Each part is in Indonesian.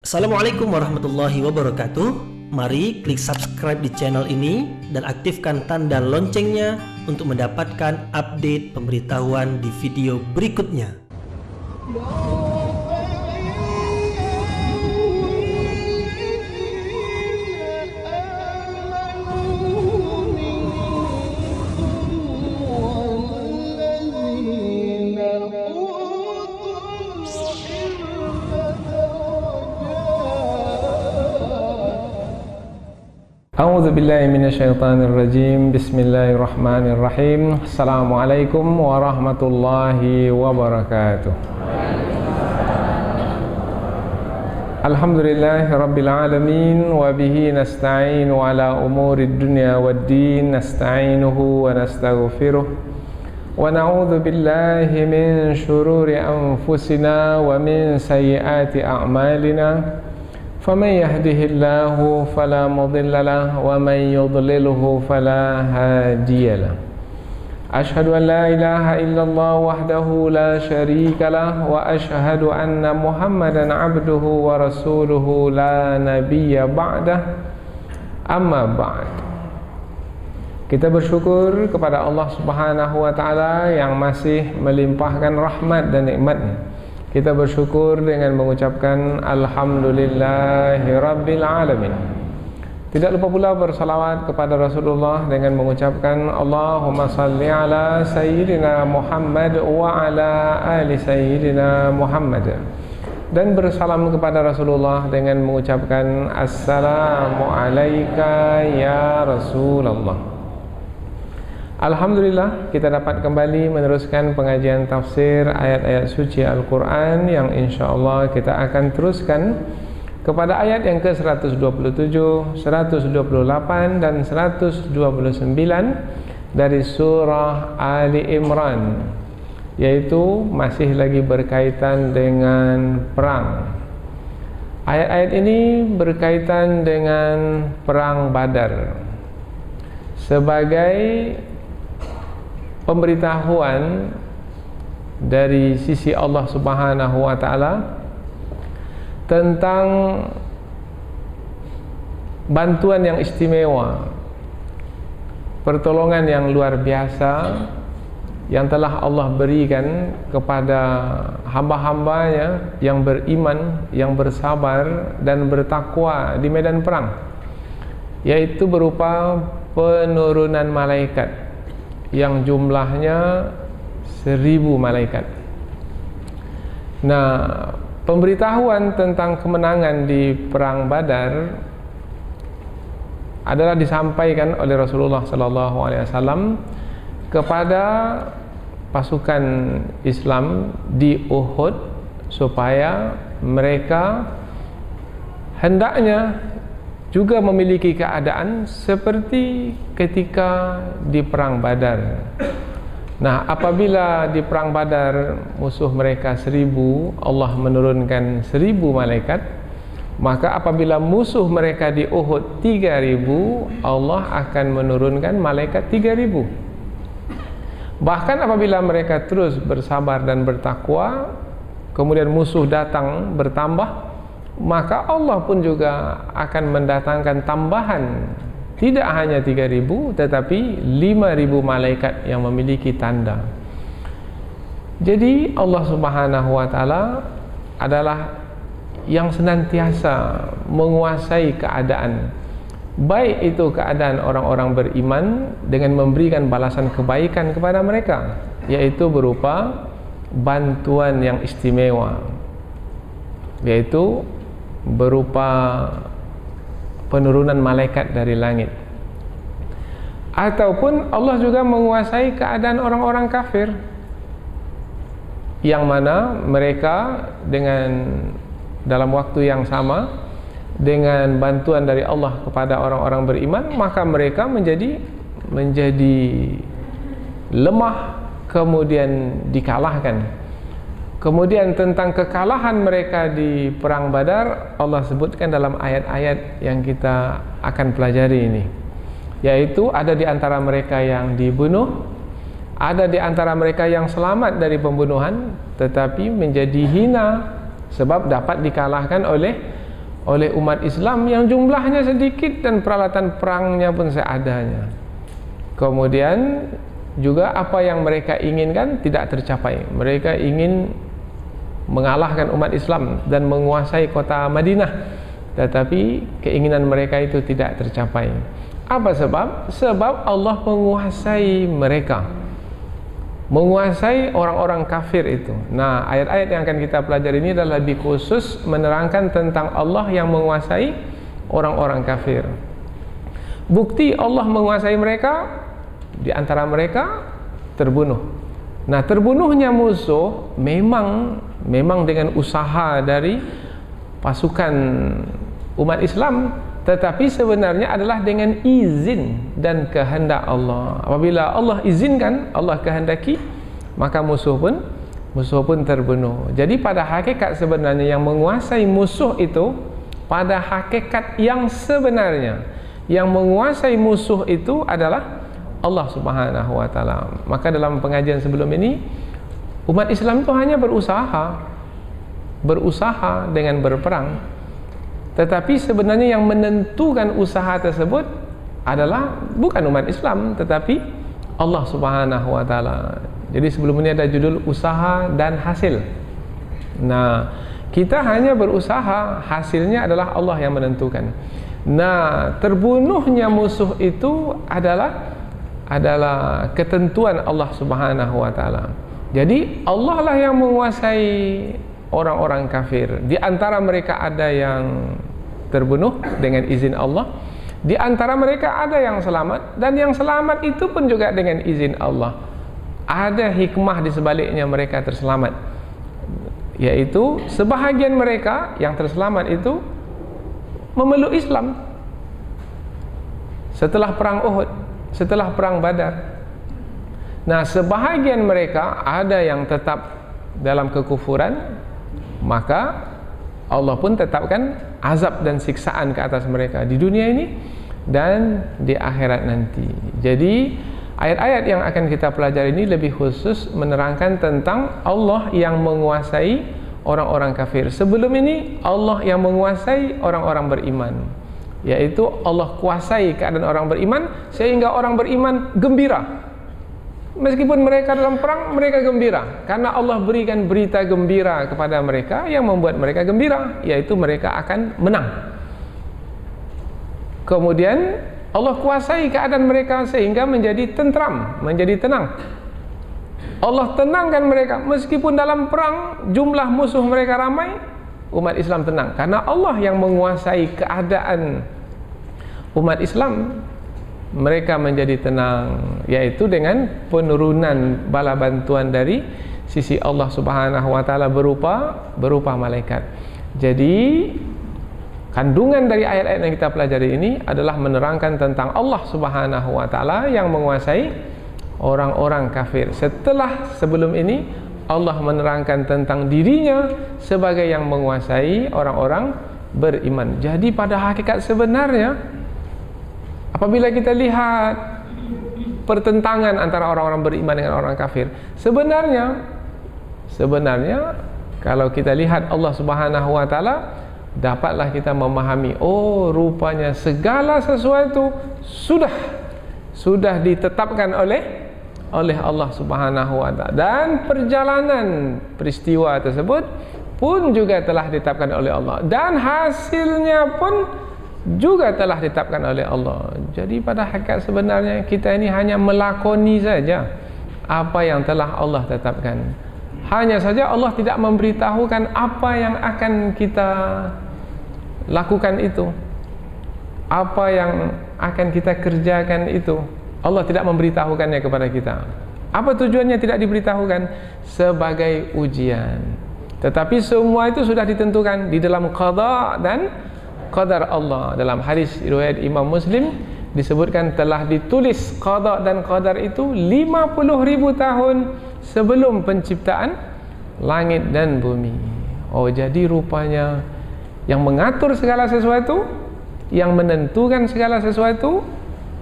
Assalamualaikum warahmatullahi wabarakatuh. Mari klik subscribe di channel ini dan aktifkan tanda loncengnya untuk mendapatkan update pemberitahuan di video berikutnya. A'udzu billahi minasyaitonir rajim. Bismillahirrahmanirrahim. Assalamualaikum warahmatullahi wabarakatuh. Alhamdulillahirabbil alamin wa bihi nasta'inu ala umurid dunya waddin. Nasta'inuhu wa nastaghfiruh wa na'udzu billahi min shururi anfusina wa min sayyiati a'malina. فمن يهده الله فلا مضل له ومن يضلله فلا هادي له أشهد أن لا إله إلا الله وحده لا شريك له وأشهد أن محمدا عبده ورسوله لا نبي بعده أما بعد. Kita bersyukur kepada Allah Subhanahu wa taala yang masih melimpahkan rahmat dan nikmat-Nya. Kita bersyukur dengan mengucapkan Alhamdulillahirabbil alamin. Tidak lupa pula bersalawat kepada Rasulullah dengan mengucapkan Allahumma salli ala sayyidina Muhammad wa ala ali sayyidina Muhammad. Dan bersalam kepada Rasulullah dengan mengucapkan Assalamu alayka ya Rasulullah. Alhamdulillah, kita dapat kembali meneruskan pengajian tafsir ayat-ayat suci Al-Quran yang insyaAllah kita akan teruskan kepada ayat yang ke-127, 128 dan 129 dari surah Ali Imran, yaitu masih lagi berkaitan dengan perang. Ayat-ayat ini berkaitan dengan perang Badar sebagai pemberitahuan dari sisi Allah Subhanahu wa taala tentang bantuan yang istimewa, pertolongan yang luar biasa yang telah Allah berikan kepada hamba-hambanya yang beriman, yang bersabar dan bertakwa di medan perang, yaitu berupa penurunan malaikat yang jumlahnya 1000 malaikat. Nah, pemberitahuan tentang kemenangan di perang Badar adalah disampaikan oleh Rasulullah SAW kepada pasukan Islam di Uhud supaya mereka hendaknya juga memiliki keadaan seperti ketika di perang Badar. Nah, apabila di perang Badar musuh mereka 1000, Allah menurunkan 1000 malaikat, maka apabila musuh mereka di Uhud 3000, Allah akan menurunkan malaikat 3000. Bahkan apabila mereka terus bersabar dan bertakwa, kemudian musuh datang bertambah, maka Allah pun juga akan mendatangkan tambahan, tidak hanya 3000 tetapi 5000 malaikat yang memiliki tanda. Jadi Allah Subhanahu wa taala adalah yang senantiasa menguasai keadaan, baik itu keadaan orang-orang beriman dengan memberikan balasan kebaikan kepada mereka, yaitu berupa bantuan yang istimewa, yaitu berupa penurunan malaikat dari langit. Ataupun Allah juga menguasai keadaan orang-orang kafir, yang mana mereka dengan dalam waktu yang sama dengan bantuan dari Allah kepada orang-orang beriman, maka mereka menjadi lemah, kemudian dikalahkan. Kemudian tentang kekalahan mereka di perang Badar, Allah sebutkan dalam ayat-ayat yang kita akan pelajari ini, yaitu ada di antara mereka yang dibunuh, ada di antara mereka yang selamat dari pembunuhan tetapi menjadi hina sebab dapat dikalahkan oleh oleh umat Islam yang jumlahnya sedikit dan peralatan perangnya pun seadanya. Kemudian juga apa yang mereka inginkan tidak tercapai. Mereka ingin mengalahkan umat Islam dan menguasai kota Madinah, tetapi keinginan mereka itu tidak tercapai. Apa sebab? Sebab Allah menguasai mereka, menguasai orang-orang kafir itu. Nah, ayat-ayat yang akan kita pelajari ini adalah lebih khusus menerangkan tentang Allah yang menguasai orang-orang kafir. Bukti Allah menguasai mereka, di antara mereka terbunuh. Nah, terbunuhnya musuh memang dengan usaha dari pasukan umat Islam, tetapi sebenarnya adalah dengan izin dan kehendak Allah. Apabila Allah izinkan, Allah kehendaki, maka musuh pun terbunuh. Jadi pada hakikat sebenarnya yang menguasai musuh itu, pada hakikat yang sebenarnya yang menguasai musuh itu adalah Allah Subhanahu wa taala. Maka dalam pengajian sebelum ini, umat Islam itu hanya berusaha dengan berperang. Tetapi sebenarnya yang menentukan usaha tersebut adalah bukan umat Islam, tetapi Allah Subhanahu wa taala. Jadi sebelum ini ada judul usaha dan hasil. Nah, kita hanya berusaha, hasilnya adalah Allah yang menentukan. Nah, terbunuhnya musuh itu adalah ketentuan Allah Subhanahu wa taala. Jadi Allah lah yang menguasai orang-orang kafir. Di antara mereka ada yang terbunuh dengan izin Allah, di antara mereka ada yang selamat, dan yang selamat itu pun juga dengan izin Allah. Ada hikmah di sebaliknya mereka terselamat, yaitu sebahagian mereka yang terselamat itu memeluk Islam setelah perang Uhud, setelah perang Badar. Nah, sebahagian mereka ada yang tetap dalam kekufuran, maka Allah pun tetapkan azab dan siksaan ke atas mereka di dunia ini dan di akhirat nanti. Jadi ayat-ayat yang akan kita pelajari ini lebih khusus menerangkan tentang Allah yang menguasai orang-orang kafir. Sebelum ini Allah yang menguasai orang-orang beriman, yaitu Allah kuasai keadaan orang beriman sehingga orang beriman gembira. Meskipun mereka dalam perang, mereka gembira karena Allah berikan berita gembira kepada mereka yang membuat mereka gembira, yaitu mereka akan menang. Kemudian Allah kuasai keadaan mereka sehingga menjadi tentram, menjadi tenang. Allah tenangkan mereka meskipun dalam perang jumlah musuh mereka ramai, umat Islam tenang karena Allah yang menguasai keadaan umat Islam. Mereka menjadi tenang, yaitu dengan penurunan bala bantuan dari sisi Allah Subhanahu wa taala berupa malaikat. Jadi kandungan dari ayat-ayat yang kita pelajari ini adalah menerangkan tentang Allah Subhanahu wa taala yang menguasai orang-orang kafir. Sebelum ini Allah menerangkan tentang dirinya sebagai yang menguasai orang-orang beriman. Jadi pada hakikat sebenarnya, apabila kita lihat pertentangan antara orang-orang beriman dengan orang kafir, sebenarnya kalau kita lihat Allah Subhanahu wa taala, dapatlah kita memahami, oh rupanya segala sesuatu sudah ditetapkan oleh Allah Subhanahu wa taala, dan perjalanan peristiwa tersebut pun juga telah ditetapkan oleh Allah, dan hasilnya pun juga telah ditetapkan oleh Allah. Jadi pada hakikat sebenarnya kita ini hanya melakoni saja apa yang telah Allah tetapkan. Hanya saja Allah tidak memberitahukan apa yang akan kita lakukan itu, apa yang akan kita kerjakan itu. Allah tidak memberitahukannya kepada kita. Apa tujuannya tidak diberitahukan? Sebagai ujian. Tetapi semua itu sudah ditentukan di dalam qada dan qadar Allah. Dalam hadis riwayat Imam Muslim disebutkan telah ditulis qada dan qadar itu 50.000 tahun sebelum penciptaan langit dan bumi. Oh, jadi rupanya yang mengatur segala sesuatu, yang menentukan segala sesuatu,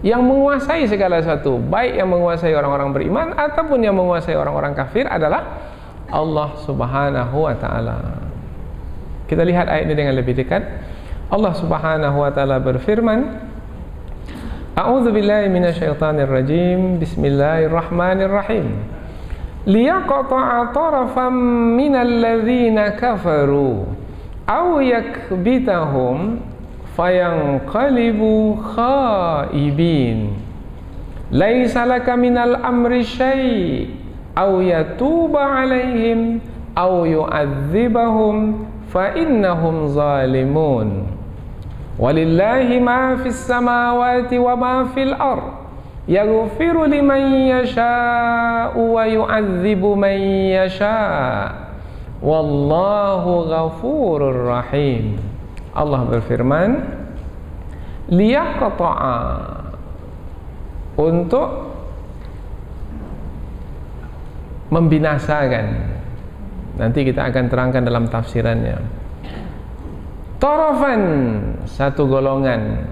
yang menguasai segala sesuatu, baik yang menguasai orang-orang beriman ataupun yang menguasai orang-orang kafir adalah Allah Subhanahu wa taala. Kita lihat ayat ini dengan lebih dekat. Allah Subhanahu wa taala berfirman, A'udzu billahi minasyaitonir rajim. Bismillahirrahmanirrahim. Liyaqta'a tarafan minal ladzina kafaru aw yakbitahum fayanqalibu khaibin. Laisa laka minal amri syai' aw yatuba 'alaihim aw yu'adzibahum fa innahum zalimun. Walillahi ma fis samawati wa ma fil ard yaghfiru liman yasha'u wa yu'adzibu man yasha' wallahu ghafurur rahim. Allah berfirman, liyaqta'a, untuk membinasakan. Nanti kita akan terangkan dalam tafsirannya. Tarafan, satu golongan,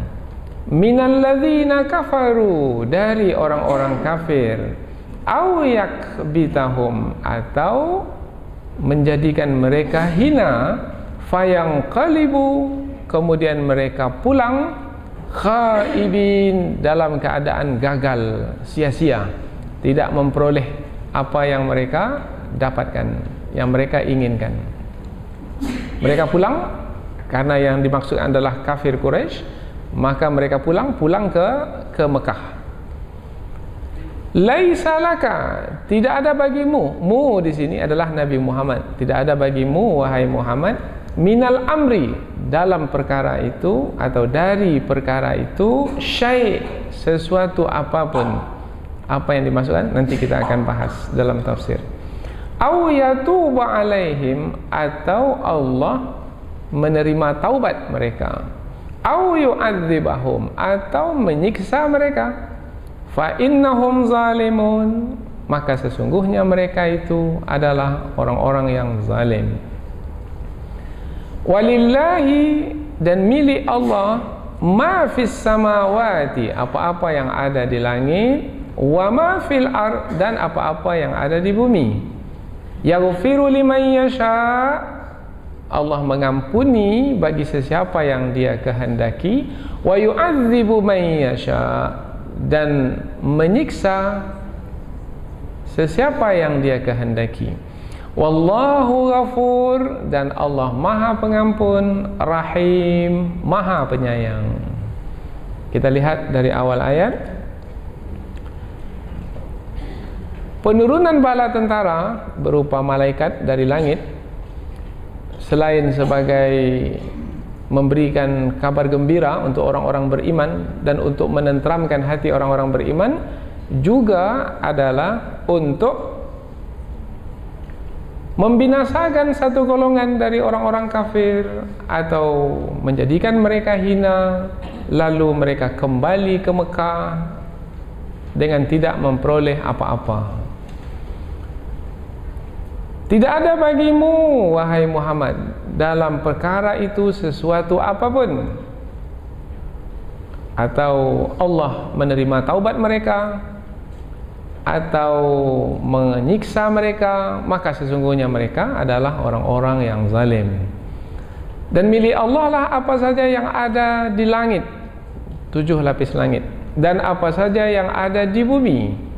minal ladzina kafaru, dari orang-orang kafir, aw yakbitahum, atau menjadikan mereka hina, fayanqalibu, kemudian mereka pulang, khaibin, dalam keadaan gagal, sia-sia, tidak memperoleh apa yang mereka dapatkan, yang mereka inginkan. Mereka pulang karena yang dimaksud adalah kafir Quraisy, maka mereka pulang ke Mekah. Laisa laka, tidak ada bagimu, mu di sini adalah Nabi Muhammad, tidak ada bagimu wahai Muhammad, minal amri, dalam perkara itu atau dari perkara itu, syai', sesuatu apapun. Apa yang dimaksudkan nanti kita akan bahas dalam tafsir. Aw yatuba 'alaihim, atau Allah menerima taubat mereka. Aw yu'adzibahum, atau menyiksa mereka. Fa innahum zalimun, maka sesungguhnya mereka itu adalah orang-orang yang zalim. Walillahi, dan milik Allah, ma fis samawati, apa-apa yang ada di langit, wa ma fil ard, dan apa-apa yang ada di bumi. Yaghfiru liman yasha, Allah mengampuni bagi sesiapa yang Dia kehendaki, wa yu'adzibu man yasha, dan menyiksa sesiapa yang Dia kehendaki. Wallahu ghafur, dan Allah Maha Pengampun, Rahim, Maha Penyayang. Kita lihat dari awal ayat. Penurunan bala tentara berupa malaikat dari langit, selain sebagai memberikan kabar gembira untuk orang-orang beriman dan untuk menenteramkan hati orang-orang beriman, juga adalah untuk membinasakan satu golongan dari orang-orang kafir atau menjadikan mereka hina, lalu mereka kembali ke Mekah dengan tidak memperoleh apa-apa. Tidak ada bagimu wahai Muhammad dalam perkara itu sesuatu apapun, atau Allah menerima taubat mereka atau menyiksa mereka, maka sesungguhnya mereka adalah orang-orang yang zalim. Dan milik Allah lah apa saja yang ada di langit, 7 lapis langit, dan apa saja yang ada di bumi.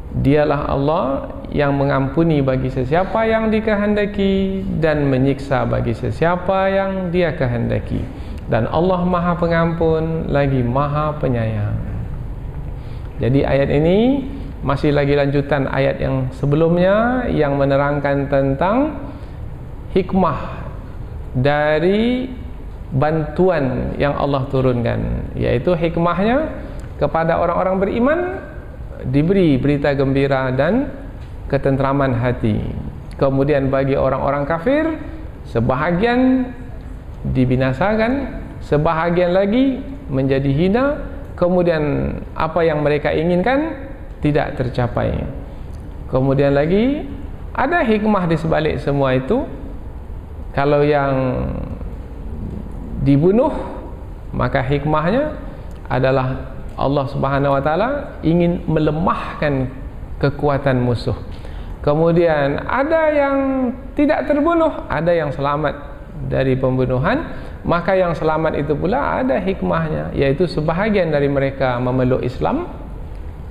Dialah Allah yang mengampuni bagi sesiapa yang dikehendaki dan menyiksa bagi sesiapa yang Dia kehendaki. Dan Allah Maha Pengampun lagi Maha Penyayang. Jadi ayat ini masih lagi lanjutan ayat yang sebelumnya yang menerangkan tentang hikmah dari bantuan yang Allah turunkan, yaitu hikmahnya kepada orang-orang beriman diberi berita gembira dan ketentraman hati. Kemudian bagi orang-orang kafir, sebahagian dibinasakan, sebahagian lagi menjadi hina, kemudian apa yang mereka inginkan tidak tercapai. Kemudian lagi ada hikmah di sebalik semua itu. Kalau yang dibunuh, maka hikmahnya adalah Allah Subhanahu wa taala ingin melemahkan kekuatan musuh. Kemudian ada yang tidak terbunuh, ada yang selamat dari pembunuhan, maka yang selamat itu pula ada hikmahnya, yaitu sebahagian dari mereka memeluk Islam,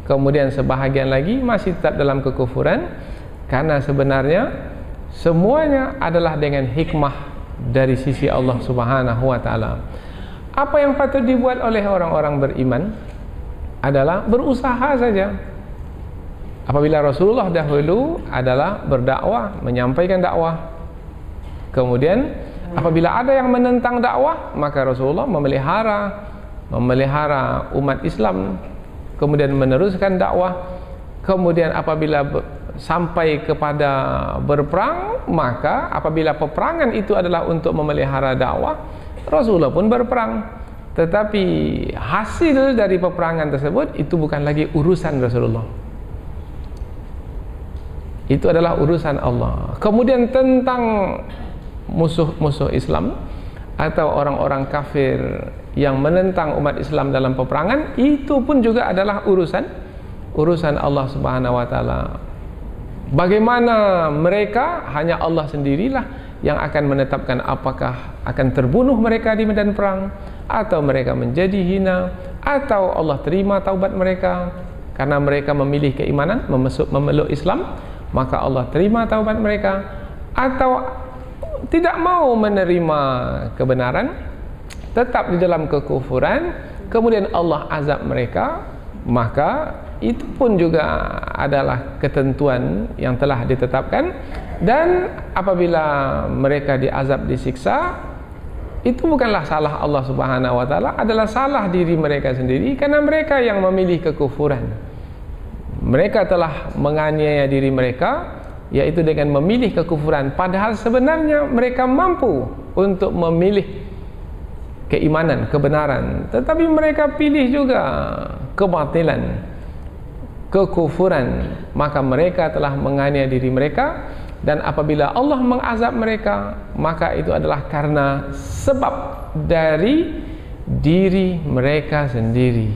kemudian sebahagian lagi masih tetap dalam kekufuran, karena sebenarnya semuanya adalah dengan hikmah dari sisi Allah Subhanahu wa taala. Apa yang patut dibuat oleh orang-orang beriman adalah berusaha saja. Apabila Rasulullah dahulu adalah berdakwah, menyampaikan dakwah. Kemudian apabila ada yang menentang dakwah, maka Rasulullah memelihara umat Islam, kemudian meneruskan dakwah. Kemudian apabila sampai kepada berperang, maka apabila peperangan itu adalah untuk memelihara dakwah, Rasulullah pun berperang. Tetapi hasil dari peperangan tersebut itu bukan lagi urusan Rasulullah, itu adalah urusan Allah. Kemudian tentang musuh-musuh Islam atau orang-orang kafir yang menentang umat Islam dalam peperangan, itu pun juga adalah urusan Allah Subhanahu wa taala. Bagaimana mereka, hanya Allah sendirilah yang akan menetapkan apakah akan terbunuh mereka di medan perang, atau mereka menjadi hina, atau Allah terima taubat mereka karena mereka memilih keimanan, memeluk Islam, maka Allah terima taubat mereka, atau tidak mau menerima kebenaran, tetap di dalam kekufuran, kemudian Allah azab mereka, maka itu pun juga adalah ketentuan yang telah ditetapkan. Dan apabila mereka diazab, disiksa, itu bukanlah salah Allah Subhanahu wa taala, adalah salah diri mereka sendiri, karena mereka yang memilih kekufuran. Mereka telah menganiaya diri mereka, yaitu dengan memilih kekufuran, padahal sebenarnya mereka mampu untuk memilih keimanan, kebenaran, tetapi mereka pilih juga kebatilan, kekufuran. Maka mereka telah menganiaya diri mereka, dan apabila Allah mengazab mereka, maka itu adalah karena sebab dari diri mereka sendiri.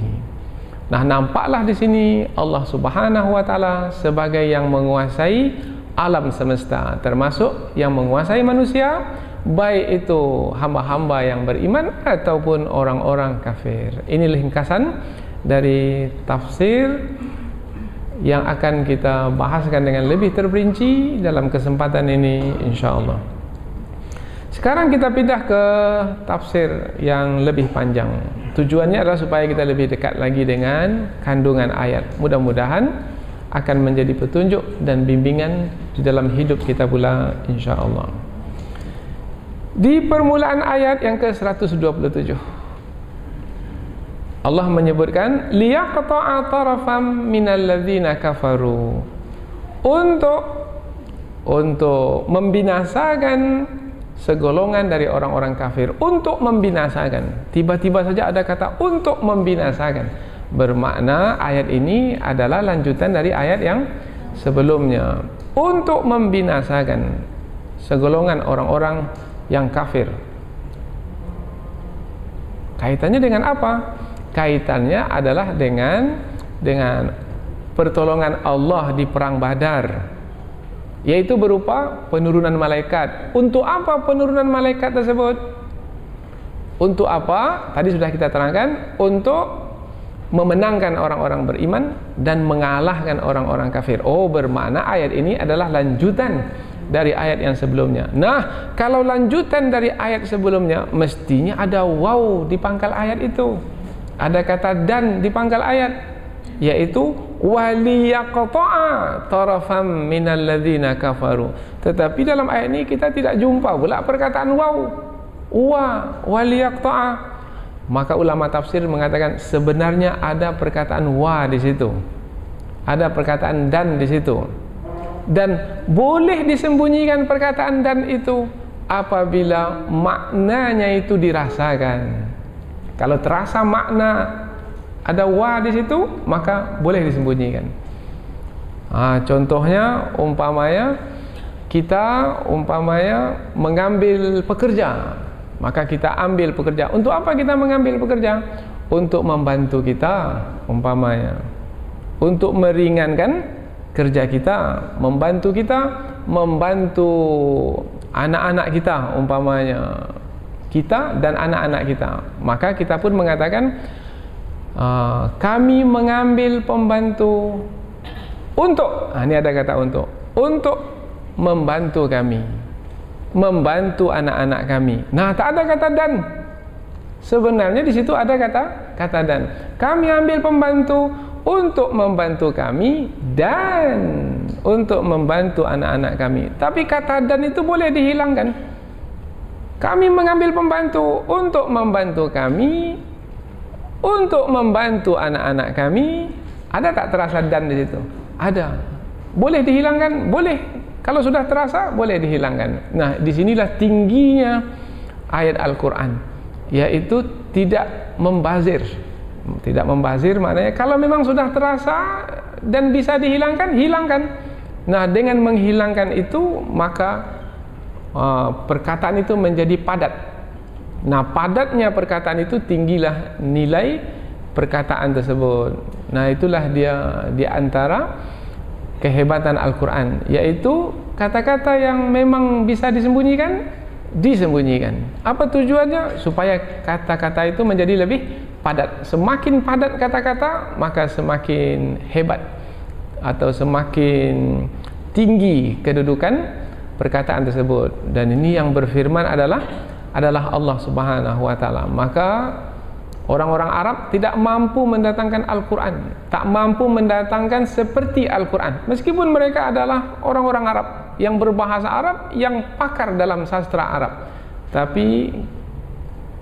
Nah, nampaklah di sini Allah Subhanahu wa taala sebagai yang menguasai alam semesta, termasuk yang menguasai manusia, baik itu hamba-hamba yang beriman ataupun orang-orang kafir. Ini ringkasan dari tafsir yang akan kita bahaskan dengan lebih terperinci dalam kesempatan ini, insyaallah. Sekarang kita pindah ke tafsir yang lebih panjang. Tujuannya adalah supaya kita lebih dekat lagi dengan kandungan ayat. Mudah-mudahan akan menjadi petunjuk dan bimbingan di dalam hidup kita pula, insyaallah. Di permulaan ayat yang ke-127, Allah menyebutkan liyaqta'a tarafam minal ladzina kafaru, untuk membinasakan segolongan dari orang-orang kafir. Untuk membinasakan, tiba-tiba saja ada kata untuk membinasakan, bermakna ayat ini adalah lanjutan dari ayat yang sebelumnya. Untuk membinasakan segolongan orang-orang yang kafir. Kaitannya dengan apa? Kaitannya adalah dengan pertolongan Allah di perang Badar, yaitu berupa penurunan malaikat. Untuk apa penurunan malaikat tersebut? Untuk apa? Tadi sudah kita terangkan, untuk memenangkan orang-orang beriman dan mengalahkan orang-orang kafir. Oh, bermakna ayat ini adalah lanjutan dari ayat yang sebelumnya. Nah, kalau lanjutan dari ayat sebelumnya, mestinya ada waw di pangkal ayat itu, ada kata dan di pangkal ayat, yaitu waliyaqta'a tarafam minal ladzina kafaru. Tetapi dalam ayat ini kita tidak jumpa pula perkataan waw, waliyaqta'a. Maka ulama tafsir mengatakan sebenarnya ada perkataan wa di situ, ada perkataan dan di situ, dan boleh disembunyikan perkataan dan itu apabila maknanya itu dirasakan. Kalau terasa makna ada wa di situ, maka boleh disembunyikan. Contohnya kita mengambil pekerja, maka kita ambil pekerja. Untuk apa kita mengambil pekerja? Untuk membantu kita, umpamanya, untuk meringankan kerja kita, membantu anak-anak kita, umpamanya. kita dan anak-anak kita. Maka kita pun mengatakan kami mengambil pembantu untuk, ini ada kata untuk membantu kami, membantu anak-anak kami. Nah, tak ada kata dan. Sebenarnya di situ ada kata dan. Kami ambil pembantu untuk membantu kami dan untuk membantu anak-anak kami. Tapi kata dan itu boleh dihilangkan. Kami mengambil pembantu untuk membantu kami, untuk membantu anak-anak kami. Ada tak terasa dan di situ? Ada. Boleh dihilangkan? Boleh. Kalau sudah terasa, boleh dihilangkan. Nah, disinilah tingginya ayat Al-Quran, yaitu tidak membazir. Tidak membazir maknanya kalau memang sudah terasa dan bisa dihilangkan, hilangkan. Nah, dengan menghilangkan itu, maka perkataan itu menjadi padat. Nah, padatnya perkataan itu tinggilah nilai perkataan tersebut. Nah, itulah dia di antara kehebatan Al-Quran, yaitu kata-kata yang memang bisa disembunyikan, disembunyikan. Apa tujuannya? Supaya kata-kata itu menjadi lebih padat. Semakin padat kata-kata, maka semakin hebat atau semakin tinggi kedudukan perkataan tersebut. Dan ini yang berfirman adalah Allah Subhanahu wa taala. Maka orang-orang Arab tidak mampu mendatangkan Al-Quran, tak mampu mendatangkan seperti Al-Quran, meskipun mereka adalah orang-orang Arab yang berbahasa Arab, yang pakar dalam sastra Arab, tapi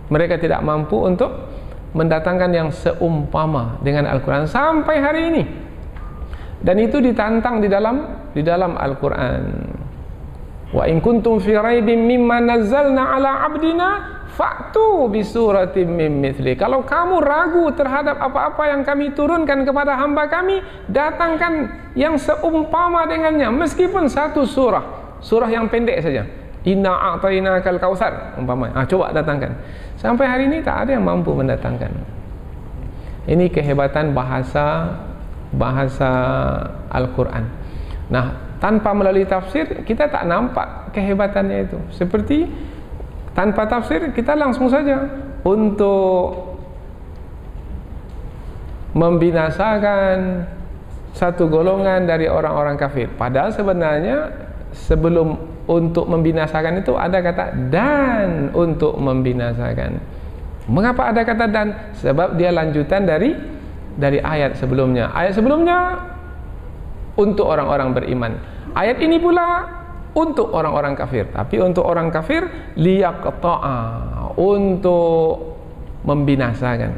mereka tidak mampu untuk mendatangkan yang seumpama dengan Al-Quran sampai hari ini. Dan itu ditantang di dalam Al-Quran. Wa in kuntum fi raibin mimma nazzalna ala abdina fa'tu bi suratin min mithli. Kalau kamu ragu terhadap apa-apa yang kami turunkan kepada hamba kami, datangkan yang seumpama dengannya, meskipun satu surah yang pendek saja. Inna a'tainakal kautsar umpamanya. Coba datangkan. Sampai hari ini tak ada yang mampu mendatangkan. Ini kehebatan bahasa Al-Quran. Nah, tanpa melalui tafsir kita tak nampak kehebatannya itu. Seperti tanpa tafsir kita langsung saja untuk membinasakan satu golongan dari orang-orang kafir. Padahal sebenarnya sebelum untuk membinasakan itu ada kata dan untuk membinasakan. Mengapa ada kata dan? Sebab dia lanjutan dari ayat sebelumnya. Ayat sebelumnya untuk orang-orang beriman. Ayat ini pula untuk orang-orang kafir. Tapi untuk orang kafir liyaqta'a, untuk membinasakan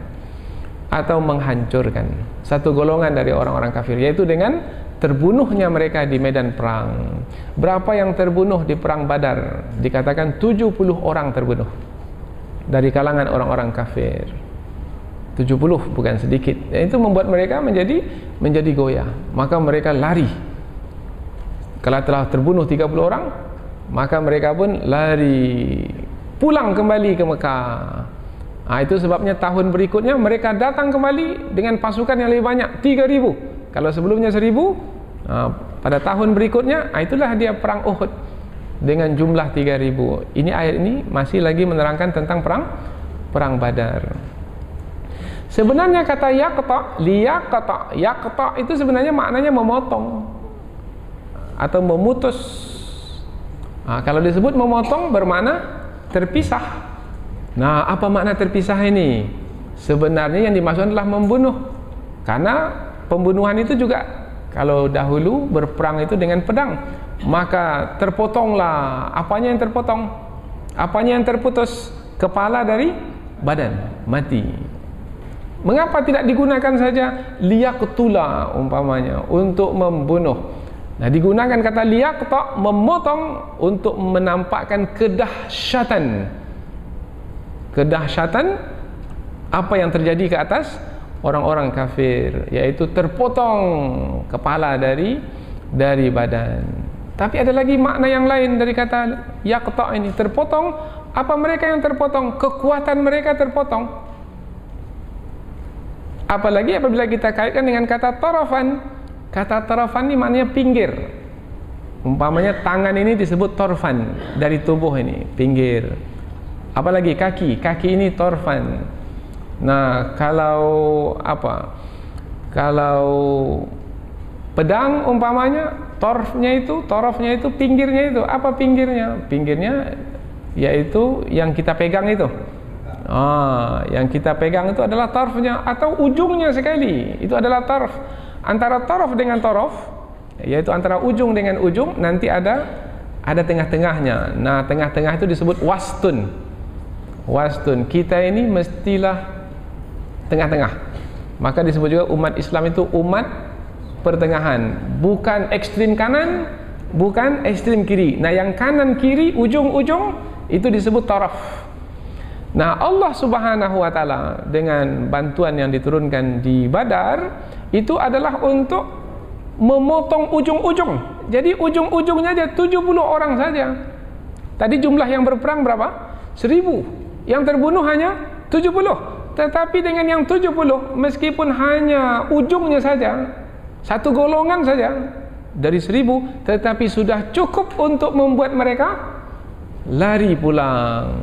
atau menghancurkan satu golongan dari orang-orang kafir, yaitu dengan terbunuhnya mereka di medan perang. Berapa yang terbunuh di perang Badar? Dikatakan 70 orang terbunuh dari kalangan orang-orang kafir. 70 bukan sedikit. Dan itu membuat mereka menjadi goyah. Maka mereka lari. Kalau telah terbunuh 30 orang, maka mereka pun lari pulang kembali ke Mekah. Itu sebabnya tahun berikutnya mereka datang kembali dengan pasukan yang lebih banyak, 3.000. Kalau sebelumnya 1.000, pada tahun berikutnya itulah dia perang Uhud dengan jumlah 3.000. Ini ayat ini masih lagi menerangkan tentang perang Badar. Sebenarnya kata yaqta, liyaqta, yaqta itu sebenarnya maknanya memotong atau memutus. Kalau disebut memotong bermakna terpisah. Nah, apa makna terpisah ini? Sebenarnya yang dimaksud adalah membunuh. Karena pembunuhan itu juga, kalau dahulu berperang itu dengan pedang, maka terpotonglah. Apanya yang terpotong? Apanya yang terputus? Kepala dari badan, mati. Mengapa tidak digunakan saja liyaqtula umpamanya, untuk membunuh? Nah, digunakan kata liyaqta, memotong, untuk menampakkan kedahsyatan. Kedahsyatan apa yang terjadi ke atas orang-orang kafir, yaitu terpotong kepala dari badan. Tapi ada lagi makna yang lain dari kata yaqta ini, terpotong. Apa mereka yang terpotong? Kekuatan mereka terpotong. Apalagi apabila kita kaitkan dengan kata tarafan. Kata tarafan ini maknanya pinggir. Umpamanya tangan ini disebut tarfan, dari tubuh ini, pinggir. Apalagi kaki. Kaki ini torfan. Nah, kalau apa? Kalau pedang umpamanya, torofnya itu pinggirnya itu. Apa pinggirnya? Pinggirnya yaitu yang kita pegang itu. Yang kita pegang itu adalah torofnya atau ujungnya sekali. Itu adalah torof. Antara torof dengan torof, yaitu antara ujung dengan ujung, nanti ada tengah-tengahnya. Nah, tengah-tengah itu disebut wastun. Wastun. Kita ini mestilah tengah-tengah. Maka disebut juga umat Islam itu umat pertengahan, bukan ekstrim kanan, bukan ekstrim kiri. Nah, yang kanan kiri ujung-ujung itu disebut taraf. Nah, Allah Subhanahu wa taala dengan bantuan yang diturunkan di Badar itu adalah untuk memotong ujung-ujung. Jadi ujung-ujungnya aja 70 orang saja. Tadi jumlah yang berperang berapa? 1000. Yang terbunuh hanya 70. Tetapi dengan yang 70, meskipun hanya ujungnya saja, satu golongan saja dari 1000, tetapi sudah cukup untuk membuat mereka lari pulang.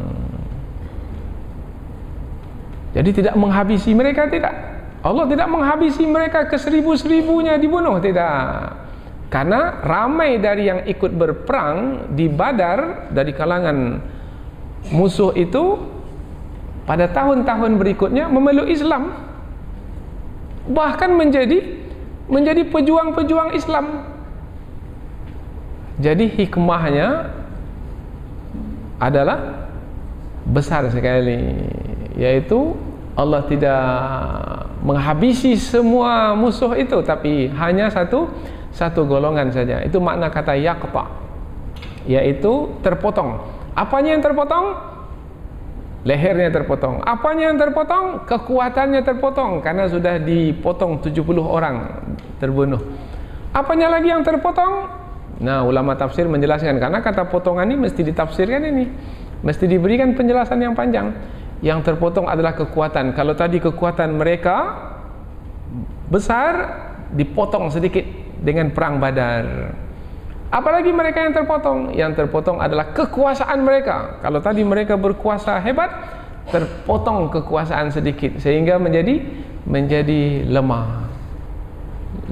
Jadi tidak menghabisi mereka, tidak. Allah tidak menghabisi mereka ke 1000-1000-nya dibunuh, tidak. Karena ramai dari yang ikut berperang di Badar dari kalangan musuh itu pada tahun-tahun berikutnya memeluk Islam, bahkan menjadi pejuang-pejuang Islam. Jadi hikmahnya adalah besar sekali, yaitu Allah tidak menghabisi semua musuh itu, tapi hanya satu golongan saja. Itu makna kata yaqta, yaitu terpotong. Apanya yang terpotong? Lehernya terpotong. Apanya yang terpotong? Kekuatannya terpotong, karena sudah dipotong 70 orang terbunuh. Apanya lagi yang terpotong? Nah, ulama tafsir menjelaskan, karena kata potongan ini mesti ditafsirkan, ini mesti diberikan penjelasan yang panjang. Yang terpotong adalah kekuatan. Kalau tadi kekuatan mereka besar, dipotong sedikit dengan perang Badar. Apalagi mereka yang terpotong? Yang terpotong adalah kekuasaan mereka. Kalau tadi mereka berkuasa hebat, terpotong kekuasaan sedikit sehingga menjadi lemah.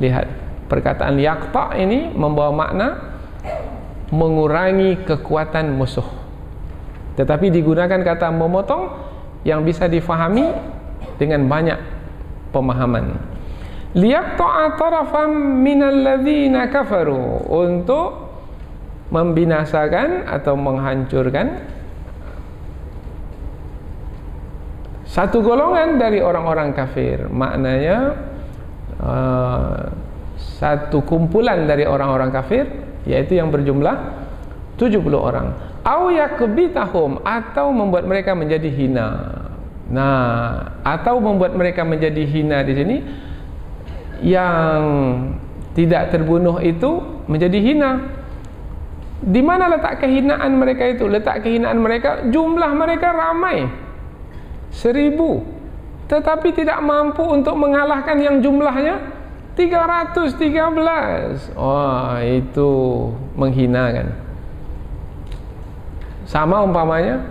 Lihat, perkataan yaqta ini membawa makna mengurangi kekuatan musuh, tetapi digunakan kata memotong yang bisa difahami dengan banyak pemahaman. Liyaqta'a tarafan minal ladzina kafaru, untuk membinasakan atau menghancurkan satu golongan dari orang-orang kafir. Maknanya satu kumpulan dari orang-orang kafir, yaitu yang berjumlah 70 orang. Au yakbitahum, atau membuat mereka menjadi hina. Nah, atau membuat mereka menjadi hina di sini, yang tidak terbunuh itu menjadi hina. Di mana letak kehinaan mereka itu? Letak kehinaan mereka, jumlah mereka ramai 1000, tetapi tidak mampu untuk mengalahkan yang jumlahnya 313. Oh, itu menghina kan. Sama umpamanya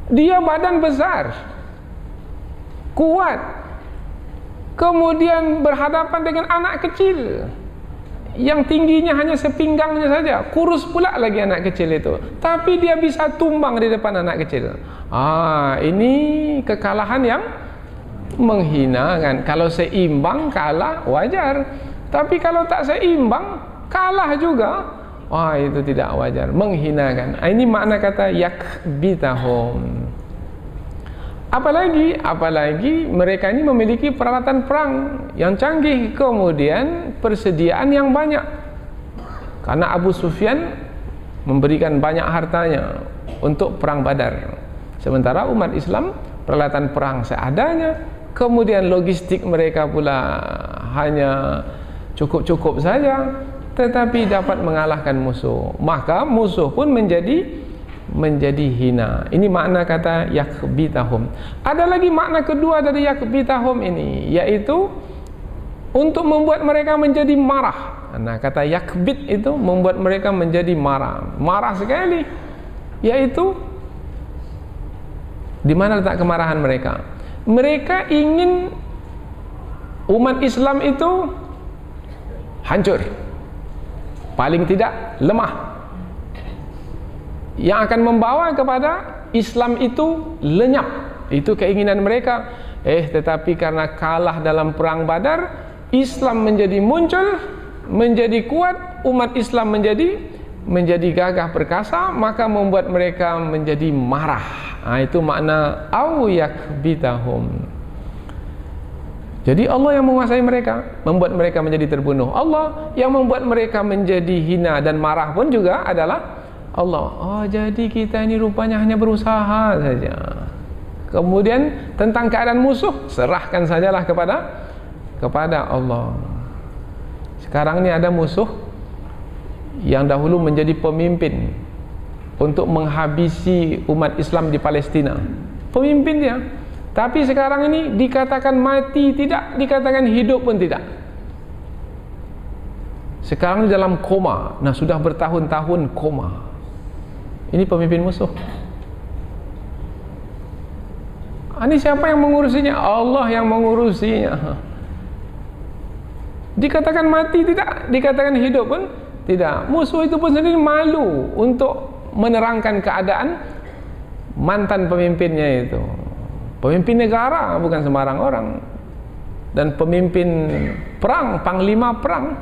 dia badan besar, kuat, kemudian berhadapan dengan anak kecil yang tingginya hanya sepinggangnya saja, kurus pula lagi anak kecil itu, tapi dia bisa tumbang di depan anak kecil. Ini kekalahan yang menghinakan. Kalau seimbang kalah wajar, tapi kalau tak seimbang kalah juga, itu tidak wajar, menghinakan. Ini makna kata yakbitahum. Apalagi mereka ini memiliki peralatan perang yang canggih, kemudian persediaan yang banyak. Karena Abu Sufyan memberikan banyak hartanya untuk perang Badar, sementara umat Islam peralatan perang seadanya, kemudian logistik mereka pula hanya cukup-cukup saja, tetapi dapat mengalahkan musuh. Maka musuh pun menjadi hina. Ini makna kata yakbitahum. Ada lagi makna kedua dari yakbitahum ini, yaitu untuk membuat mereka menjadi marah. Nah, kata yakbit itu membuat mereka menjadi marah sekali, yaitu Di mana letak kemarahan mereka? Mereka ingin umat Islam itu hancur, paling tidak lemah, yang akan membawa kepada Islam itu lenyap. Itu keinginan mereka. Tetapi karena kalah dalam perang Badar, Islam menjadi muncul, menjadi kuat, umat Islam menjadi gagah perkasa, maka membuat mereka menjadi marah. Itu makna au yakbitahum. Jadi Allah yang menguasai mereka, membuat mereka menjadi terbunuh. Allah yang membuat mereka menjadi hina dan marah pun juga adalah Allah. Jadi kita ini rupanya hanya berusaha saja. Kemudian tentang keadaan musuh, serahkan sajalah kepada Allah. Sekarang ini ada musuh yang dahulu menjadi pemimpin untuk menghabisi umat Islam di Palestina. Pemimpin dia. Tapi sekarang ini dikatakan mati tidak, dikatakan hidup pun tidak. Sekarang ini dalam koma. Sudah bertahun-tahun koma. Ini pemimpin musuh. Ini siapa yang mengurusinya? Allah yang mengurusinya. Dikatakan mati tidak, dikatakan hidup pun tidak. Musuh itu pun sendiri malu untuk menerangkan keadaan mantan pemimpinnya itu. Pemimpin negara, bukan sembarang orang. Dan pemimpin perang, panglima perang.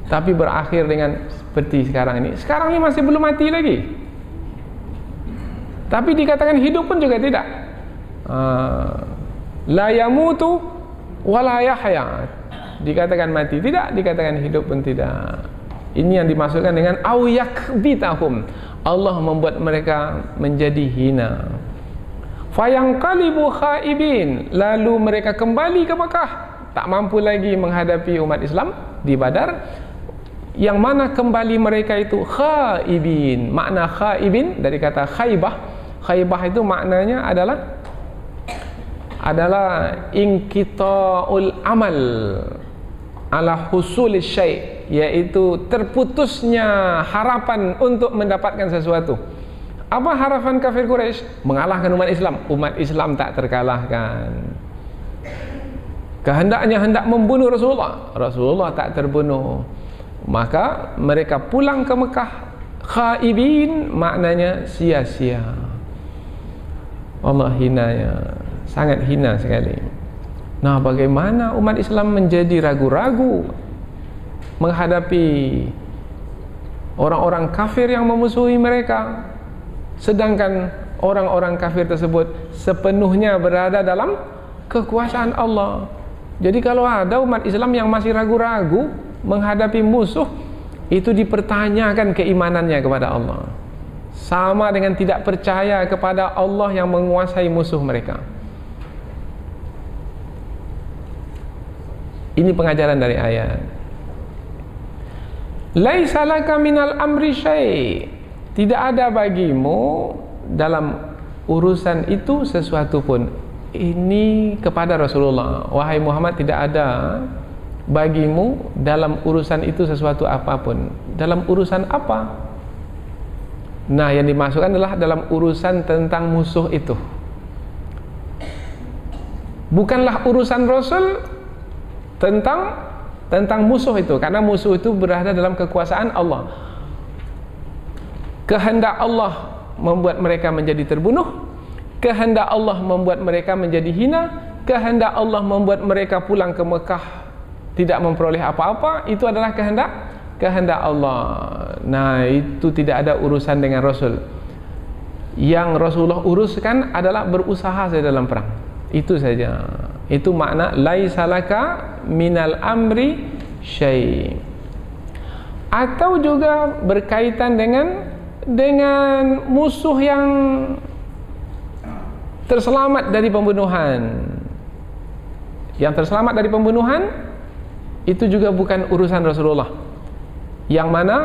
Tapi berakhir dengan seperti sekarang ini. Sekarang ini masih belum mati lagi. Tapi dikatakan hidup pun juga tidak. La yamutu wa la yahya. Dikatakan mati tidak, dikatakan hidup pun tidak. Ini yang dimaksudkan dengan au yakbitahum. Allah membuat mereka menjadi hina. Fayanqalibu khaibin, lalu mereka kembali ke Mekah, tak mampu lagi menghadapi umat Islam di Badar. Yang mana kembali mereka itu khaibin. Makna khaibin dari kata khaybah. Khaybah itu maknanya adalah inqita'ul amal ala husul syai', yaitu terputusnya harapan untuk mendapatkan sesuatu. Apa harapan kafir Quraisy? Mengalahkan umat Islam. Umat Islam tak terkalahkan. Kehendaknya hendak membunuh Rasulullah. Rasulullah tak terbunuh. Maka mereka pulang ke Mekah khaibin, maknanya sia-sia. Allah hinanya, sangat hina sekali. Nah, bagaimana umat Islam menjadi ragu-ragu menghadapi orang-orang kafir yang memusuhi mereka, sedangkan orang-orang kafir tersebut sepenuhnya berada dalam kekuasaan Allah. Jadi kalau ada umat Islam yang masih ragu-ragu menghadapi musuh, itu dipertanyakan keimanannya kepada Allah. Sama dengan tidak percaya kepada Allah yang menguasai musuh mereka. Ini pengajaran dari ayat. Laisa laka minal amri syai'. Tidak ada bagimu dalam urusan itu sesuatu pun. Ini kepada Rasulullah. Wahai Muhammad, tidak ada bagimu dalam urusan itu sesuatu apapun. Dalam urusan apa? Nah, yang dimasukkan adalah dalam urusan tentang musuh itu. Bukanlah urusan Rasul tentang musuh itu, karena musuh itu berada dalam kekuasaan Allah. Kehendak Allah membuat mereka menjadi terbunuh, kehendak Allah membuat mereka menjadi hina, kehendak Allah membuat mereka pulang ke Mekah tidak memperoleh apa-apa. Itu adalah kehendak Allah. Nah, itu tidak ada urusan dengan Rasul. Yang Rasulullah uruskan adalah berusaha saja dalam perang. Itu saja. Itu makna laisa laka minal amri syai'. Atau juga berkaitan dengan musuh yang terselamat dari pembunuhan. Yang terselamat dari pembunuhan itu juga bukan urusan Rasulullah. Yang mana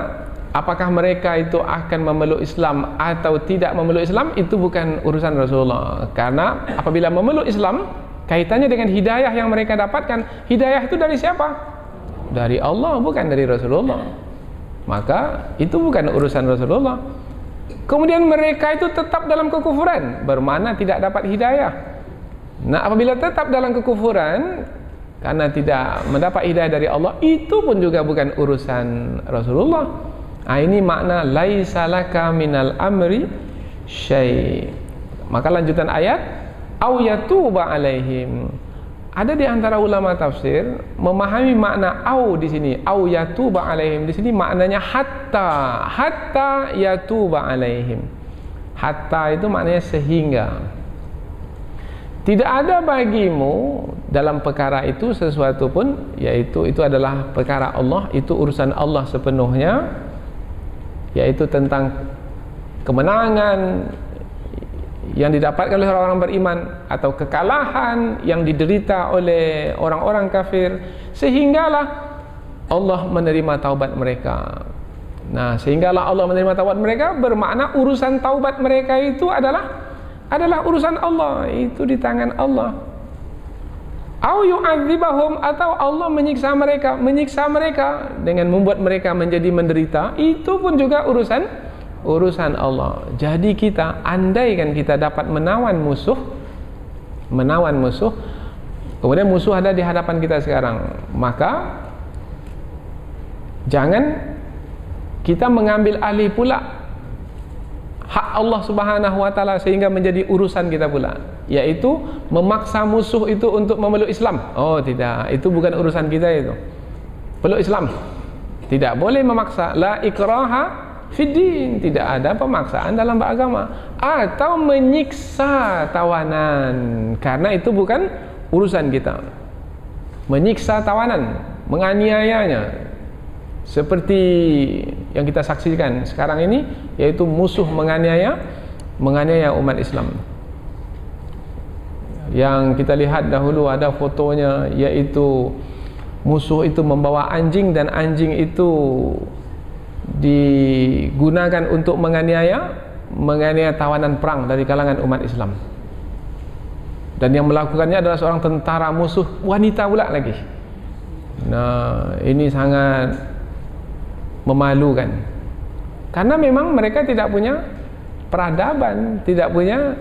apakah mereka itu akan memeluk Islam atau tidak memeluk Islam, itu bukan urusan Rasulullah. Karena apabila memeluk Islam, kaitannya dengan hidayah yang mereka dapatkan. Hidayah itu dari siapa? Dari Allah, bukan dari Rasulullah. Maka itu bukan urusan Rasulullah. kemudian mereka itu tetap dalam kekufuran, bermakna tidak dapat hidayah. Nah, apabila tetap dalam kekufuran karena tidak mendapat hidayah dari Allah, itu pun juga bukan urusan Rasulullah. Ini makna laisa laka minal amri syai'. Maka lanjutan ayat, au yatuba alaihim. Ada di antara ulama tafsir memahami makna au di sini, au yatuba alaihim di sini maknanya hatta yatuba alaihim. Hatta itu maknanya sehingga. Tidak ada bagimu dalam perkara itu sesuatu pun, yaitu itu adalah perkara Allah, itu urusan Allah sepenuhnya, yaitu tentang kemenangan yang didapatkan oleh orang-orang beriman atau kekalahan yang diderita oleh orang-orang kafir, sehinggalah Allah menerima taubat mereka. Nah, sehinggalah Allah menerima taubat mereka bermakna urusan taubat mereka itu adalah urusan Allah, itu di tangan Allah. Au yu'adzibahum, atau Allah menyiksa mereka dengan membuat mereka menjadi menderita, itu pun juga urusan Allah. Jadi kita, andaikan kita dapat menawan musuh, kemudian musuh ada di hadapan kita sekarang, maka jangan kita mengambil alih pula hak Allah Subhanahu wa taala sehingga menjadi urusan kita pula, yaitu memaksa musuh itu untuk memeluk Islam. Oh tidak, itu bukan urusan kita itu. Peluk Islam tidak boleh memaksa, la ikraha fiddin, tidak ada pemaksaan dalam beragama, atau menyiksa tawanan, karena itu bukan urusan kita. Menyiksa tawanan, menganiayanya, seperti yang kita saksikan sekarang ini, yaitu musuh menganiaya umat Islam. Yang kita lihat dahulu ada fotonya, yaitu musuh itu membawa anjing, dan anjing itu digunakan untuk menganiaya tawanan perang dari kalangan umat Islam, dan yang melakukannya adalah seorang tentara musuh wanita pula lagi. Nah, ini sangat memalukan, karena memang mereka tidak punya peradaban, tidak punya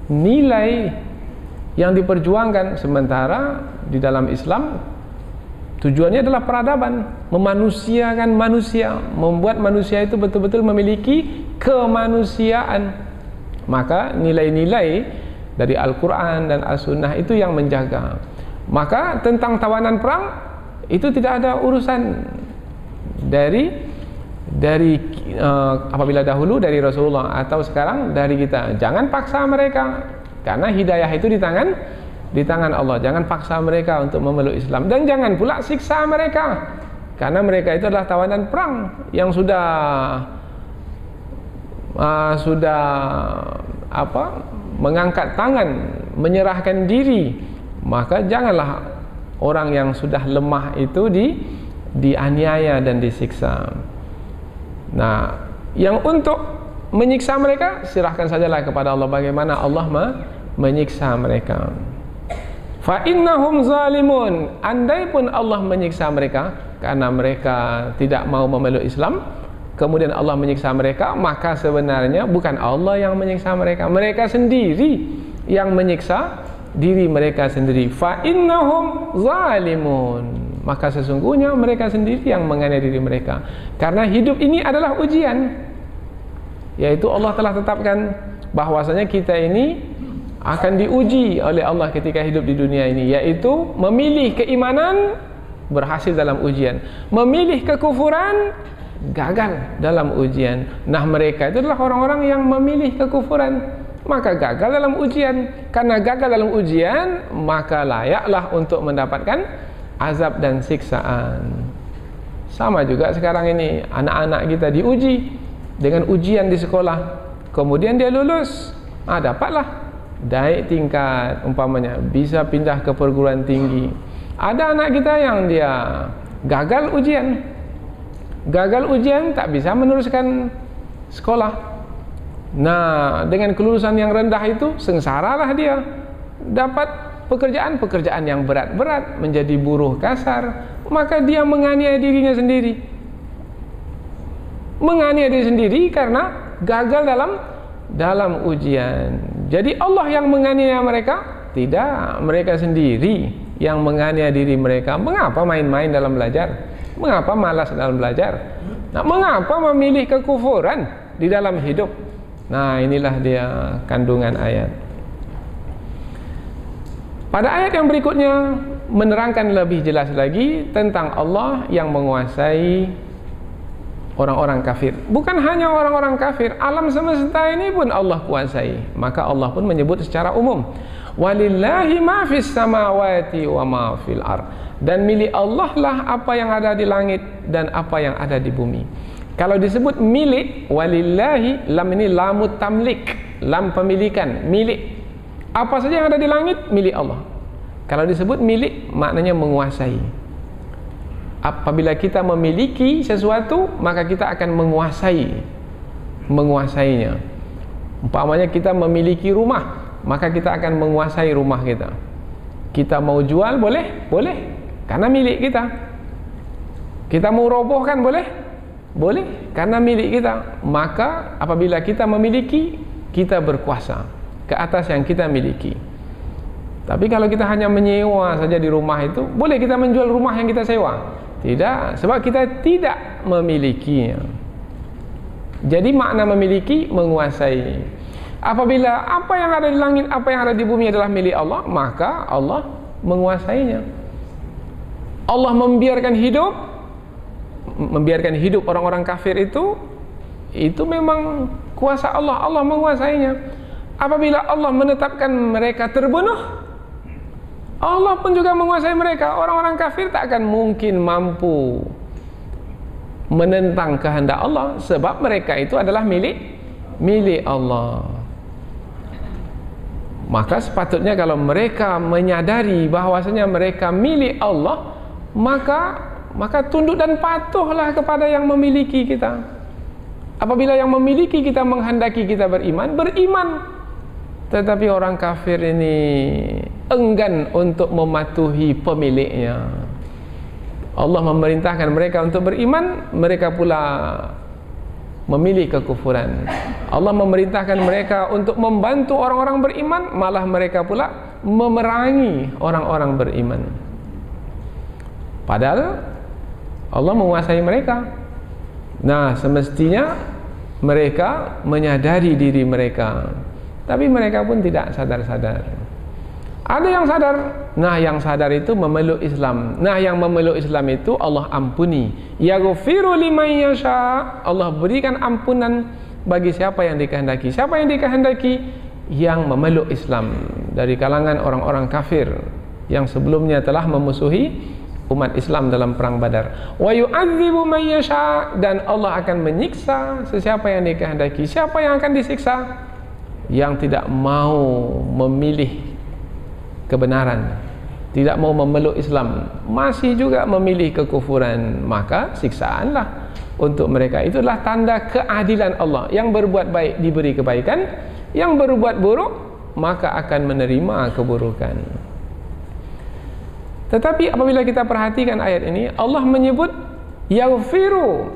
nilai yang diperjuangkan, sementara di dalam Islam tujuannya adalah peradaban, memanusiakan manusia, membuat manusia itu betul-betul memiliki kemanusiaan. Maka nilai-nilai dari Al-Quran dan As-Sunnah itu yang menjaga. Maka tentang tawanan perang itu tidak ada urusan dari apabila dahulu dari Rasulullah atau sekarang dari kita. Jangan paksa mereka, karena hidayah itu di tangan Allah. Jangan paksa mereka untuk memeluk Islam, dan jangan pula siksa mereka, karena mereka itu adalah tawanan perang yang sudah mengangkat tangan, menyerahkan diri. Maka janganlah orang yang sudah lemah itu dianiaya dan disiksa. Nah, yang untuk menyiksa mereka, silahkan sajalah kepada Allah bagaimana Allah menyiksa mereka. Fa innahum zalimun, andai pun Allah menyiksa mereka karena mereka tidak mau memeluk Islam, kemudian Allah menyiksa mereka, maka sebenarnya bukan Allah yang menyiksa mereka, mereka sendiri yang menyiksa diri mereka sendiri. Fa innahum zalimun, maka sesungguhnya mereka sendiri yang menganiaya diri mereka, karena hidup ini adalah ujian, yaitu Allah telah tetapkan bahwasanya kita ini akan diuji oleh Allah ketika hidup di dunia ini, yaitu memilih keimanan, berhasil dalam ujian, memilih kekufuran, gagal dalam ujian. Nah, mereka itu adalah orang-orang yang memilih kekufuran, maka gagal dalam ujian. Karena gagal dalam ujian, maka layaklah untuk mendapatkan azab dan siksaan. Sama juga sekarang ini, anak-anak kita diuji dengan ujian di sekolah, kemudian dia lulus, dapatlah naik tingkat, umpamanya bisa pindah ke perguruan tinggi. Ada anak kita yang dia gagal ujian, tak bisa meneruskan sekolah. Nah, dengan kelulusan yang rendah itu, sengsaralah dia, dapat pekerjaan yang berat-berat, menjadi buruh kasar. Maka dia menganiaya dirinya sendiri, karena gagal dalam ujian. Jadi Allah yang menganiaya mereka? Tidak, mereka sendiri yang menganiaya diri mereka. Mengapa main-main dalam belajar? Mengapa malas dalam belajar? Nah, mengapa memilih kekufuran di dalam hidup? Nah, inilah dia kandungan ayat. Pada ayat yang berikutnya menerangkan lebih jelas lagi tentang Allah yang menguasai orang-orang kafir. Bukan hanya orang-orang kafir, alam semesta ini pun Allah kuasai. Maka Allah pun menyebut secara umum, walillahi ma fis samawati wa ma fil ard. Dan milik Allah lah apa yang ada di langit dan apa yang ada di bumi. Kalau disebut milik, walillahi, lam ini lamut tamlik, lam pemilikan, milik. Apa saja yang ada di langit, milik Allah. Kalau disebut milik, maknanya menguasai. Apabila kita memiliki sesuatu, maka kita akan menguasainya. Umpamanya kita memiliki rumah, maka kita akan menguasai rumah kita. Kita mau jual, boleh? Boleh, karena milik kita. Kita mau robohkan, boleh? Boleh, karena milik kita. Maka apabila kita memiliki, kita berkuasa ke atas yang kita miliki. Tapi kalau kita hanya menyewa saja di rumah itu, boleh kita menjual rumah yang kita sewa? Tidak, sebab kita tidak memilikinya. Jadi makna memiliki, menguasai. Apabila apa yang ada di langit, apa yang ada di bumi adalah milik Allah, maka Allah menguasainya. Allah membiarkan hidup orang-orang kafir itu memang kuasa Allah. Allah menguasainya. Apabila Allah menetapkan mereka terbunuh, Allah pun juga menguasai mereka. Orang-orang kafir tak akan mungkin mampu menentang kehendak Allah, sebab mereka itu adalah milik Allah. Maka sepatutnya kalau mereka menyadari bahwasanya mereka milik Allah, maka tunduk dan patuhlah kepada yang memiliki kita. Apabila yang memiliki kita menghendaki kita beriman. Tetapi orang kafir ini enggan untuk mematuhi pemiliknya. Allah memerintahkan mereka untuk beriman, mereka pula memilih kekufuran. Allah memerintahkan mereka untuk membantu orang-orang beriman, malah mereka pula memerangi orang-orang beriman. Padahal Allah menguasai mereka. Nah, semestinya mereka menyadari diri mereka. Tapi mereka pun tidak sadar-sadar. Ada yang sadar. Nah, yang sadar itu memeluk Islam. Nah, yang memeluk Islam itu Allah ampuni. Yaghfiru liman yasha. Allah berikan ampunan bagi siapa yang dikehendaki. Siapa yang dikehendaki? Yang memeluk Islam dari kalangan orang-orang kafir yang sebelumnya telah memusuhi umat Islam dalam perang Badar. Wa yu'adzibu man yasha. Dan Allah akan menyiksa sesiapa yang dikehendaki. Siapa yang akan disiksa? Yang tidak mau memilih kebenaran, tidak mau memeluk Islam, masih juga memilih kekufuran, maka siksaanlah untuk mereka. Itulah tanda keadilan Allah. Yang berbuat baik diberi kebaikan, yang berbuat buruk maka akan menerima keburukan. Tetapi apabila kita perhatikan ayat ini, Allah menyebut yaghfiru,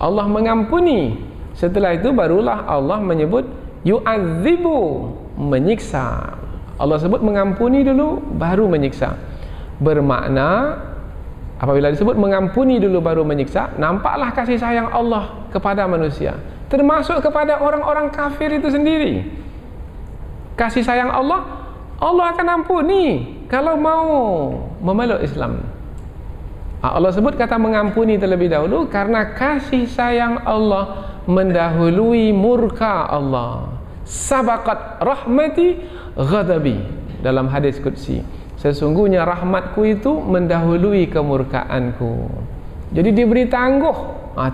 Allah mengampuni. Setelah itu barulah Allah menyebut yu'adzibu, menyiksa. Allah sebut mengampuni dulu baru menyiksa. Bermakna apabila disebut mengampuni dulu baru menyiksa, nampaklah kasih sayang Allah kepada manusia, termasuk kepada orang-orang kafir itu sendiri. Kasih sayang Allah, Allah akan ampuni kalau mau memeluk Islam. Allah sebut kata mengampuni terlebih dahulu karena kasih sayang Allah mendahului murka Allah. Sabaqat rahmati ghadabi, dalam hadis qudsi, sesungguhnya rahmatku itu mendahului kemurkaanku. Jadi diberi tangguh,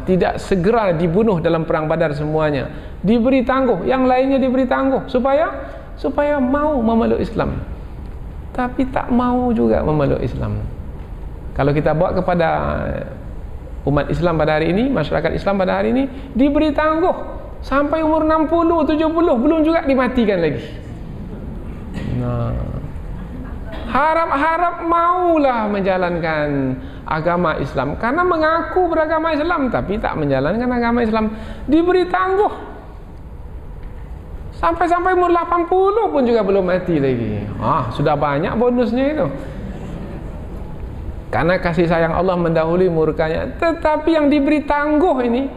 tidak segera dibunuh dalam perang Badar semuanya, diberi tangguh, yang lainnya diberi tangguh supaya mau memeluk Islam. Tapi tak mau juga memeluk Islam. Kalau kita bawa kepada umat Islam pada hari ini, masyarakat Islam pada hari ini, diberi tangguh sampai umur 60, 70 belum juga dimatikan lagi. Nah, harap-harap maulah menjalankan agama Islam karena mengaku beragama Islam tapi tak menjalankan agama Islam, diberi tangguh sampai umur 80 pun juga belum mati lagi. Sudah banyak bonusnya itu. Karena kasih sayang Allah mendahului murkanya. Tetapi yang diberi tangguh ini,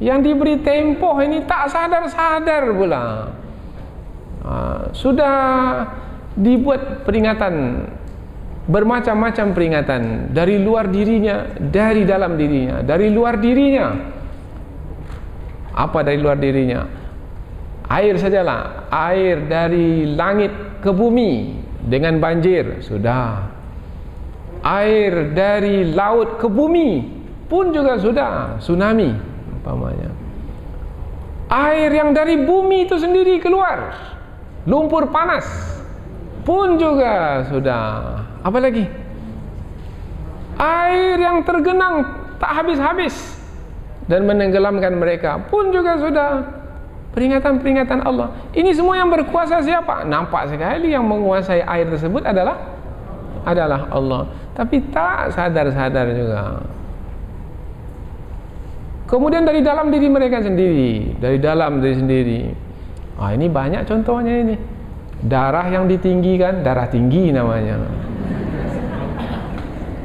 yang diberi tempoh ini tak sadar-sadar pula. Sudah dibuat peringatan, bermacam-macam peringatan dari luar dirinya, dari dalam dirinya, dari luar dirinya. Apa dari luar dirinya? Air sajalah, air dari langit ke bumi dengan banjir, sudah. Air dari laut ke bumi pun juga sudah, tsunami umpamanya. Air yang dari bumi itu sendiri keluar, lumpur panas pun juga sudah. Apa lagi? Air yang tergenang tak habis-habis dan menenggelamkan mereka pun juga sudah. Peringatan-peringatan Allah. Ini semua yang berkuasa siapa? Nampak sekali yang menguasai air tersebut adalah Allah. Tapi tak sadar-sadar juga. Kemudian dari dalam diri mereka sendiri, dari dalam diri sendiri. Ini banyak contohnya ini. Darah yang ditinggikan, darah tinggi namanya.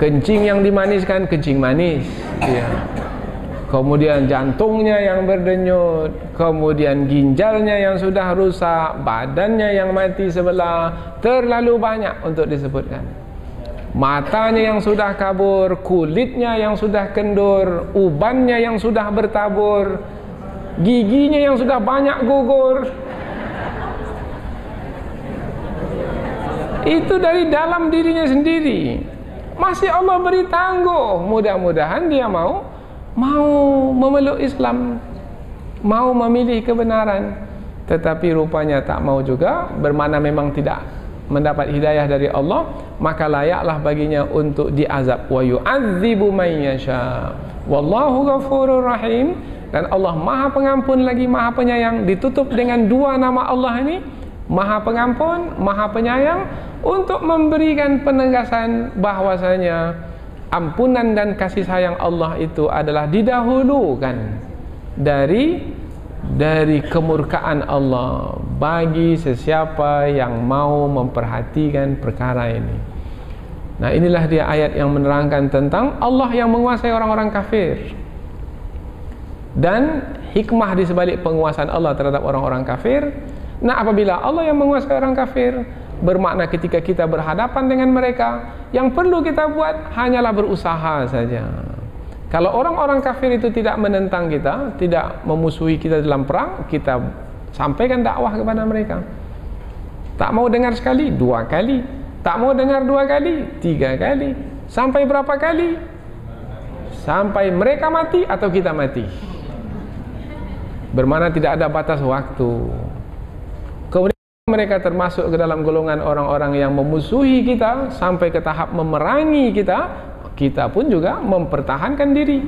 Kencing yang dimaniskan, kencing manis. Ya. Kemudian jantungnya yang berdenyut, kemudian ginjalnya yang sudah rusak, badannya yang mati sebelah, terlalu banyak untuk disebutkan. Matanya yang sudah kabur, kulitnya yang sudah kendur, ubannya yang sudah bertabur, giginya yang sudah banyak gugur. Itu dari dalam dirinya sendiri. Masih Allah beri tangguh. Mudah-mudahan dia mau memeluk Islam, mau memilih kebenaran, tetapi rupanya tak mau juga, bermakna memang tidak mendapat hidayah dari Allah, maka layaklah baginya untuk diazab. Wa yu'adzibu man yasha wallahu ghafurur rahim. Dan Allah Maha Pengampun lagi Maha Penyayang. Ditutup dengan dua nama Allah ini, Maha Pengampun, Maha Penyayang, untuk memberikan penegasan bahwasanya ampunan dan kasih sayang Allah itu adalah didahulukan dari kemurkaan Allah bagi sesiapa yang mau memperhatikan perkara ini. Nah, inilah dia ayat yang menerangkan tentang Allah yang menguasai orang-orang kafir dan hikmah di sebalik penguasaan Allah terhadap orang-orang kafir. Nah, apabila Allah yang menguasai orang kafir, bermakna ketika kita berhadapan dengan mereka, yang perlu kita buat hanyalah berusaha saja. Kalau orang-orang kafir itu tidak menentang kita, tidak memusuhi kita dalam perang, kita sampaikan dakwah kepada mereka. Tak mau dengar sekali, 2 kali. Tak mau dengar 2 kali, 3 kali. Sampai berapa kali? Sampai mereka mati atau kita mati. Bermakna tidak ada batas waktu. Kemudian mereka termasuk ke dalam golongan orang-orang yang memusuhi kita sampai ke tahap memerangi kita, kita pun juga mempertahankan diri.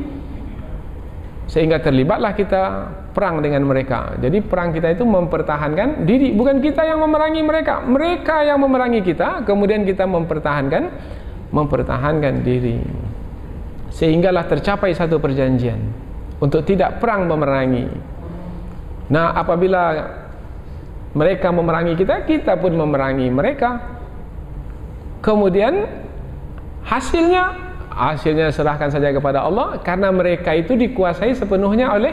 Sehingga terlibatlah kita perang dengan mereka. Jadi perang kita itu mempertahankan diri, bukan kita yang memerangi mereka. Mereka yang memerangi kita, kemudian kita mempertahankan diri. Sehinggalah tercapai satu perjanjian untuk tidak perang memerangi. Nah, apabila mereka memerangi kita, kita pun memerangi mereka. Kemudian hasilnya serahkan saja kepada Allah, karena mereka itu dikuasai sepenuhnya oleh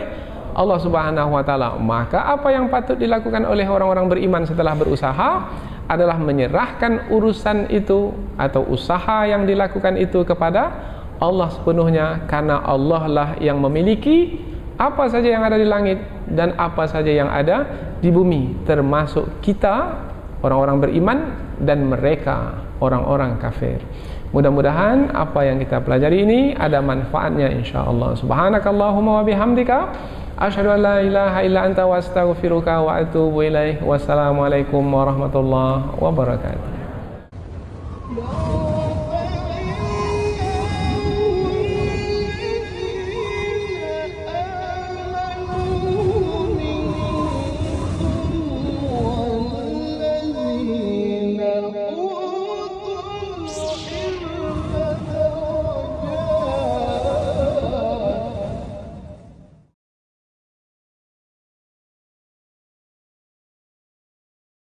Allah Subhanahu wa taala. Maka apa yang patut dilakukan oleh orang-orang beriman setelah berusaha adalah menyerahkan urusan itu atau usaha yang dilakukan itu kepada Allah sepenuhnya, karena Allah lah yang memiliki apa saja yang ada di langit dan apa saja yang ada di bumi, termasuk kita orang-orang beriman dan mereka orang-orang kafir. Mudah-mudahan apa yang kita pelajari ini ada manfaatnya insyaallah. Subhanakallahumma wa bihamdika asyhadu an la ilaha illa anta wa astaghfiruka wa atubu ilaik. Wassalamualaikum warahmatullahi wabarakatuh.